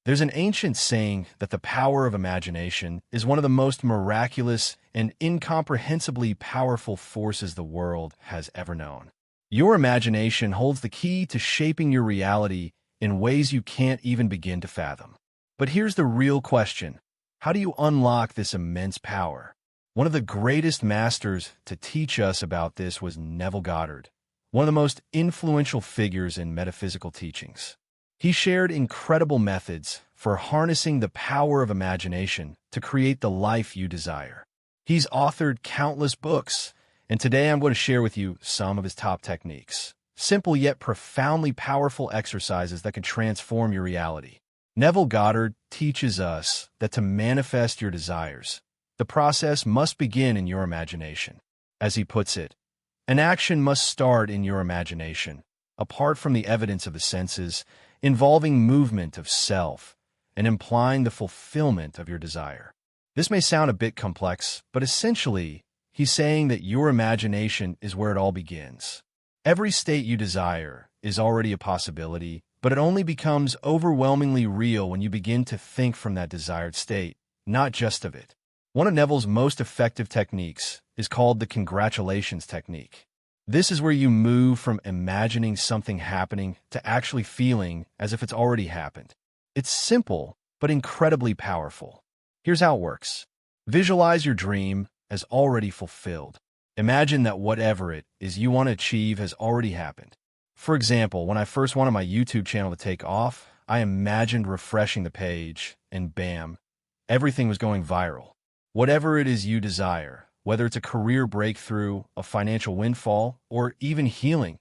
There's an ancient saying that the power of imagination is one of the most miraculous and incomprehensibly powerful forces the world has ever known. Your imagination holds the key to shaping your reality in ways you can't even begin to fathom. But here's the real question. How do you unlock this immense power? One of the greatest masters to teach us about this was Neville Goddard, one of the most influential figures in metaphysical teachings. He shared incredible methods for harnessing the power of imagination to create the life you desire. He's authored countless books, and today I'm going to share with you some of his top techniques. Simple yet profoundly powerful exercises that can transform your reality. Neville Goddard teaches us that to manifest your desires, the process must begin in your imagination. As he puts it, an action must start in your imagination, apart from the evidence of the senses, involving movement of self and implying the fulfillment of your desire. This may sound a bit complex, but essentially, he's saying that your imagination is where it all begins. Every state you desire is already a possibility, but it only becomes overwhelmingly real when you begin to think from that desired state, not just of it. One of Neville's most effective techniques is called the congratulations technique. This is where you move from imagining something happening to actually feeling as if it's already happened. It's simple, but incredibly powerful. Here's how it works. Visualize your dream as already fulfilled. Imagine that whatever it is you want to achieve has already happened. For example, when I first wanted my YouTube channel to take off, I imagined refreshing the page, and bam, everything was going viral. Whatever it is you desire, whether it's a career breakthrough, a financial windfall, or even healing,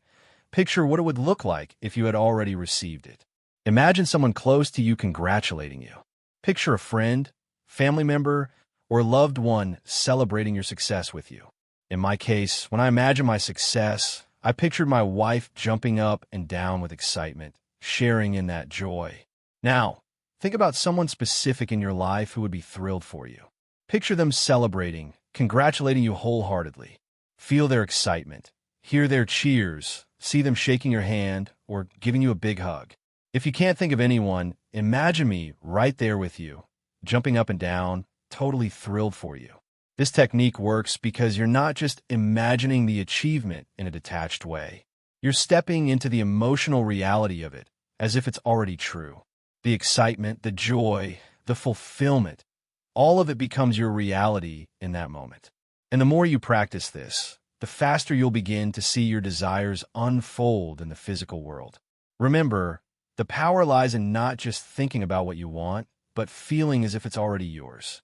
picture what it would look like if you had already received it. Imagine someone close to you congratulating you. Picture a friend, family member, or loved one celebrating your success with you. In my case, when I imagined my success, I pictured my wife jumping up and down with excitement, sharing in that joy. Now, think about someone specific in your life who would be thrilled for you. Picture them celebrating, congratulating you wholeheartedly. Feel their excitement, hear their cheers, see them shaking your hand, or giving you a big hug. If you can't think of anyone, imagine me right there with you, jumping up and down, totally thrilled for you. This technique works because you're not just imagining the achievement in a detached way. You're stepping into the emotional reality of it, as if it's already true. The excitement, the joy, the fulfillment, all of it becomes your reality in that moment. And the more you practice this, the faster you'll begin to see your desires unfold in the physical world. Remember, the power lies in not just thinking about what you want, but feeling as if it's already yours.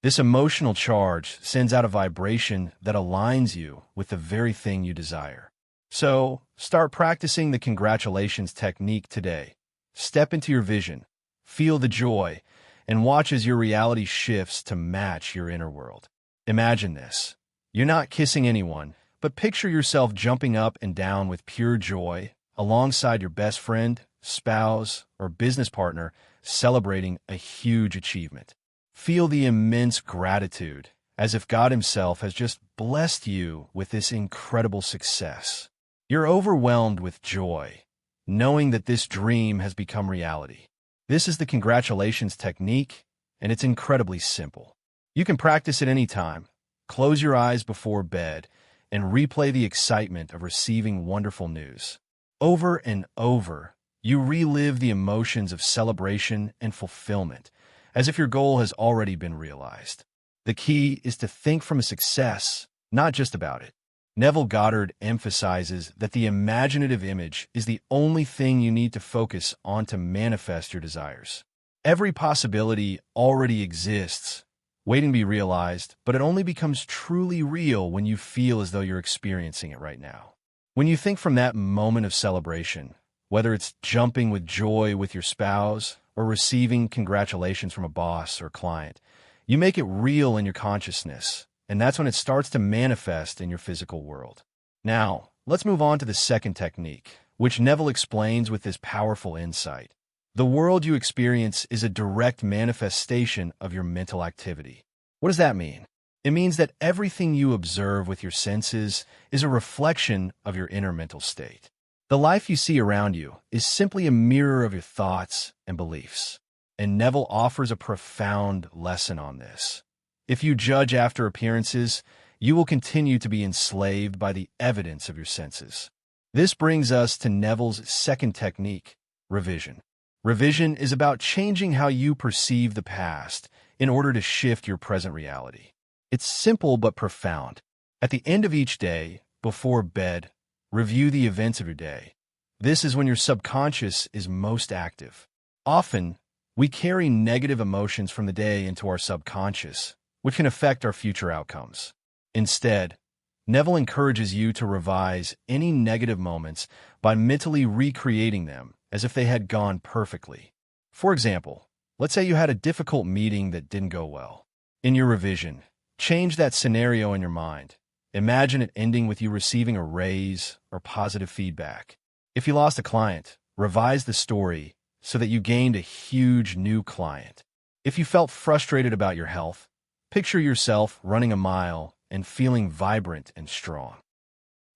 This emotional charge sends out a vibration that aligns you with the very thing you desire. So, start practicing the congratulations technique today. Step into your vision, feel the joy, and watch as your reality shifts to match your inner world. Imagine this. You're not kissing anyone, but picture yourself jumping up and down with pure joy alongside your best friend, spouse, or business partner celebrating a huge achievement. Feel the immense gratitude, as if God Himself has just blessed you with this incredible success. You're overwhelmed with joy, knowing that this dream has become reality. This is the congratulations technique, and it's incredibly simple. You can practice it anytime. Close your eyes before bed and replay the excitement of receiving wonderful news. Over and over, you relive the emotions of celebration and fulfillment, as if your goal has already been realized. The key is to think from a success, not just about it. Neville Goddard emphasizes that the imaginative image is the only thing you need to focus on to manifest your desires. Every possibility already exists, waiting to be realized, but it only becomes truly real when you feel as though you're experiencing it right now. When you think from that moment of celebration, whether it's jumping with joy with your spouse or receiving congratulations from a boss or client, you make it real in your consciousness, and that's when it starts to manifest in your physical world. Now, let's move on to the second technique, which Neville explains with this powerful insight. The world you experience is a direct manifestation of your mental activity. What does that mean? It means that everything you observe with your senses is a reflection of your inner mental state. The life you see around you is simply a mirror of your thoughts and beliefs. and Neville offers a profound lesson on this. If you judge after appearances, you will continue to be enslaved by the evidence of your senses. This brings us to Neville's second technique, revision. Revision is about changing how you perceive the past in order to shift your present reality. It's simple but profound. At the end of each day, before bed, review the events of your day. This is when your subconscious is most active. Often, we carry negative emotions from the day into our subconscious, which can affect our future outcomes. Instead, Neville encourages you to revise any negative moments by mentally recreating them as if they had gone perfectly. For example, let's say you had a difficult meeting that didn't go well. In your revision, change that scenario in your mind. Imagine it ending with you receiving a raise or positive feedback. If you lost a client, revise the story so that you gained a huge new client. If you felt frustrated about your health, picture yourself running a mile and feeling vibrant and strong.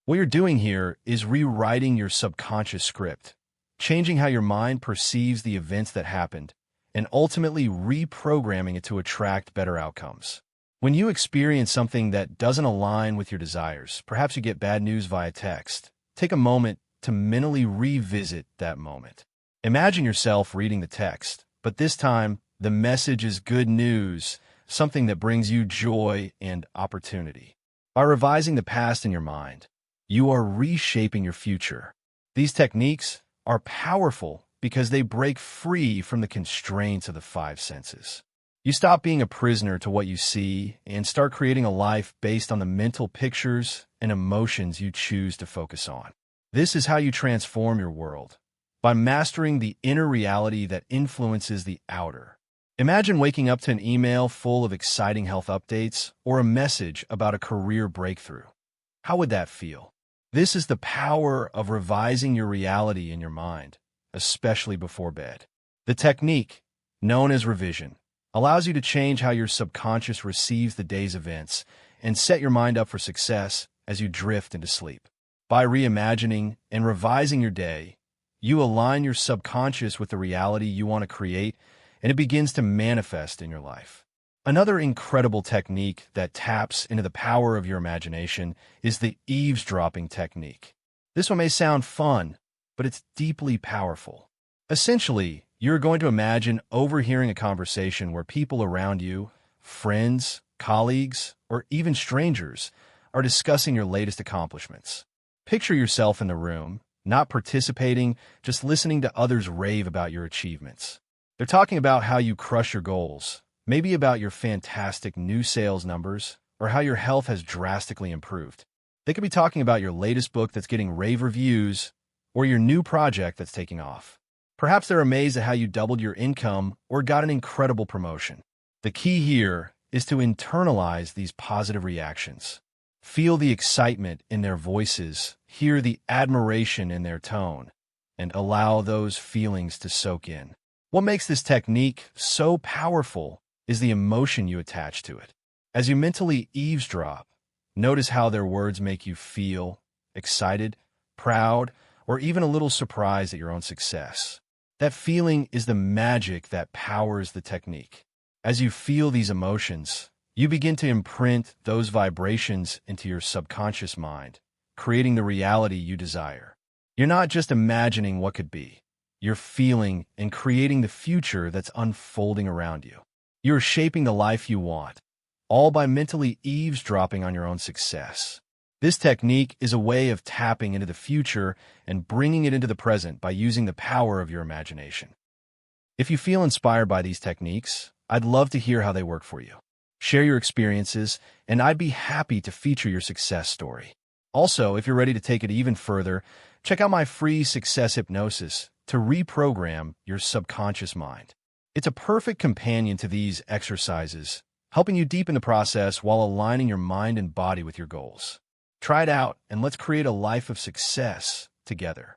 What you're doing here is rewriting your subconscious script, changing how your mind perceives the events that happened, and ultimately reprogramming it to attract better outcomes. When you experience something that doesn't align with your desires, perhaps you get bad news via text, take a moment to mentally revisit that moment. Imagine yourself reading the text, but this time the message is good news, something that brings you joy and opportunity. By revising the past in your mind, you are reshaping your future. These techniques are powerful because they break free from the constraints of the five senses. You stop being a prisoner to what you see and start creating a life based on the mental pictures and emotions you choose to focus on. This is how you transform your world, by mastering the inner reality that influences the outer. Imagine waking up to an email full of exciting health updates or a message about a career breakthrough. How would that feel? This is the power of revising your reality in your mind, especially before bed. The technique, known as revision, allows you to change how your subconscious receives the day's events and set your mind up for success as you drift into sleep. By reimagining and revising your day, you align your subconscious with the reality you want to create, and it begins to manifest in your life. Another incredible technique that taps into the power of your imagination is the eavesdropping technique. This one may sound fun, but it's deeply powerful. Essentially, you're going to imagine overhearing a conversation where people around you, friends, colleagues, or even strangers, are discussing your latest accomplishments. Picture yourself in the room, not participating, just listening to others rave about your achievements. They're talking about how you crush your goals, maybe about your fantastic new sales numbers, or how your health has drastically improved. They could be talking about your latest book that's getting rave reviews, or your new project that's taking off. Perhaps they're amazed at how you doubled your income or got an incredible promotion. The key here is to internalize these positive reactions. Feel the excitement in their voices, hear the admiration in their tone, and allow those feelings to soak in. What makes this technique so powerful is the emotion you attach to it. As you mentally eavesdrop, notice how their words make you feel excited, proud, or even a little surprised at your own success. That feeling is the magic that powers the technique. As you feel these emotions, you begin to imprint those vibrations into your subconscious mind, creating the reality you desire. You're not just imagining what could be. You're feeling and creating the future that's unfolding around you. You're shaping the life you want, all by mentally eavesdropping on your own success. This technique is a way of tapping into the future and bringing it into the present by using the power of your imagination. If you feel inspired by these techniques, I'd love to hear how they work for you. Share your experiences, and I'd be happy to feature your success story. Also, if you're ready to take it even further, check out my free success hypnosis to reprogram your subconscious mind. It's a perfect companion to these exercises, helping you deepen the process while aligning your mind and body with your goals. Try it out, and let's create a life of success together.